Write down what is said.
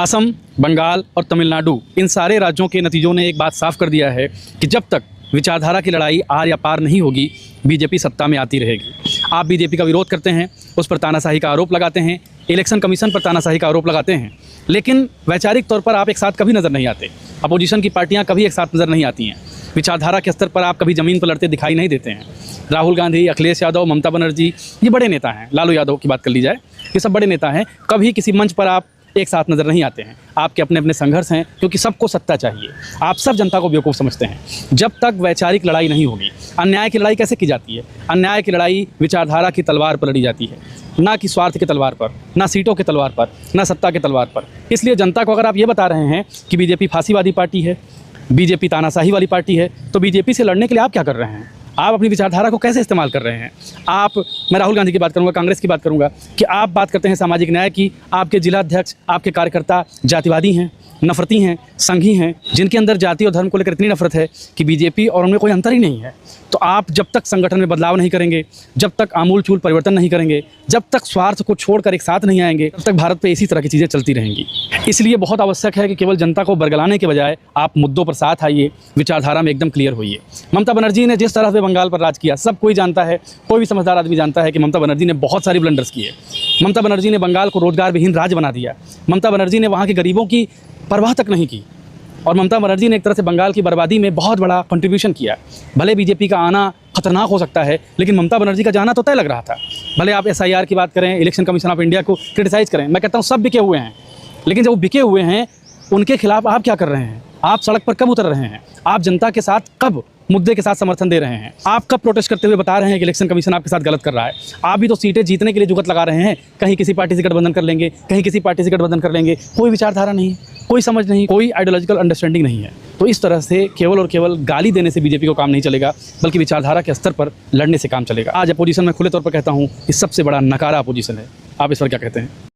असम, बंगाल और तमिलनाडु इन सारे राज्यों के नतीजों ने एक बात साफ कर दिया है कि जब तक विचारधारा की लड़ाई आर या पार नहीं होगी, बीजेपी सत्ता में आती रहेगी। आप बीजेपी का विरोध करते हैं, उस पर तानाशाही का आरोप लगाते हैं, इलेक्शन कमीशन पर तानाशाही का आरोप लगाते हैं, लेकिन वैचारिक तौर पर आप एक साथ कभी नज़र नहीं आते। अपोजिशन की पार्टियां कभी एक साथ नज़र नहीं आती हैं। विचारधारा के स्तर पर आप कभी ज़मीन पर लड़ते दिखाई नहीं देते हैं। राहुल गांधी, अखिलेश यादव, ममता बनर्जी, ये बड़े नेता हैं। लालू यादव की बात कर ली जाए, ये सब बड़े नेता हैं। कभी किसी मंच पर आप एक साथ नज़र नहीं आते हैं। आपके अपने अपने संघर्ष हैं, क्योंकि सबको सत्ता चाहिए। आप सब जनता को बेवकूफ़ समझते हैं। जब तक वैचारिक लड़ाई नहीं होगी, अन्याय की लड़ाई कैसे की जाती है? अन्याय की लड़ाई विचारधारा की तलवार पर लड़ी जाती है, ना कि स्वार्थ की तलवार पर, ना सीटों की तलवार पर, ना सत्ता की तलवार पर। इसलिए जनता को अगर आप ये बता रहे हैं कि बीजेपी फांसीवादी पार्टी है, बीजेपी तानाशाही वाली पार्टी है, तो बीजेपी से लड़ने के लिए आप क्या कर रहे हैं? आप अपनी विचारधारा को कैसे इस्तेमाल कर रहे हैं? मैं राहुल गांधी की बात करूंगा, कांग्रेस की बात करूंगा कि आप बात करते हैं सामाजिक न्याय की। आपके जिला अध्यक्ष, आपके कार्यकर्ता जातिवादी हैं, नफरती हैं, संघी हैं, जिनके अंदर जाति और धर्म को लेकर इतनी नफरत है कि बीजेपी और उनमें कोई अंतर ही नहीं है। तो आप जब तक संगठन में बदलाव नहीं करेंगे, जब तक आमूल-चूल परिवर्तन नहीं करेंगे, जब तक स्वार्थ को छोड़कर एक साथ नहीं आएंगे, तब तक भारत पे इसी तरह की चीज़ें चलती रहेंगी। इसलिए बहुत आवश्यक है कि केवल जनता को बरगलाने के बजाय आप मुद्दों पर साथ आइए, विचारधारा में एकदम क्लियर होइए। ममता बनर्जी ने जिस तरह से बंगाल पर राज किया, सब कोई जानता है, कोई भी समझदार आदमी जानता है कि ममता बनर्जी ने बहुत सारी ब्लंडर्स किए। ममता बनर्जी ने बंगाल को रोजगार विहीन राज्य बना दिया। ममता बनर्जी ने वहाँ के गरीबों की परवाह तक नहीं की, और ममता बनर्जी ने एक तरह से बंगाल की बर्बादी में बहुत बड़ा कंट्रीब्यूशन किया। भले बीजेपी का आना खतरनाक हो सकता है, लेकिन ममता बनर्जी का जाना तो तय लग रहा था। भले आप SIR की बात करें, इलेक्शन कमीशन ऑफ इंडिया को क्रिटिसाइज़ करें, मैं कहता हूँ सब बिके हुए हैं, लेकिन जब वो बिके हुए हैं उनके खिलाफ आप क्या कर रहे हैं? आप सड़क पर कब उतर रहे हैं? आप जनता के साथ कब मुद्दे के साथ समर्थन दे रहे हैं? आप कब प्रोटेस्ट करते हुए बता रहे हैं कि इलेक्शन कमीशन आपके साथ गलत कर रहा है? आप भी तो सीटें जीतने के लिए जुगत लगा रहे हैं, कहीं किसी पार्टी से गठबंधन कर लेंगे, कहीं किसी पार्टी से गठबंधन कर लेंगे। कोई विचारधारा नहीं, कोई समझ नहीं, कोई आइडियोलॉजिकल अंडरस्टैंडिंग नहीं है। तो इस तरह से केवल और केवल गाली देने से बीजेपी को काम नहीं चलेगा, बल्कि विचारधारा के स्तर पर लड़ने से काम चलेगा। आज अपोजिशन में खुले तौर पर कहता हूँ कि सबसे बड़ा नकारा अपोजिशन है। आप इस पर क्या कहते हैं?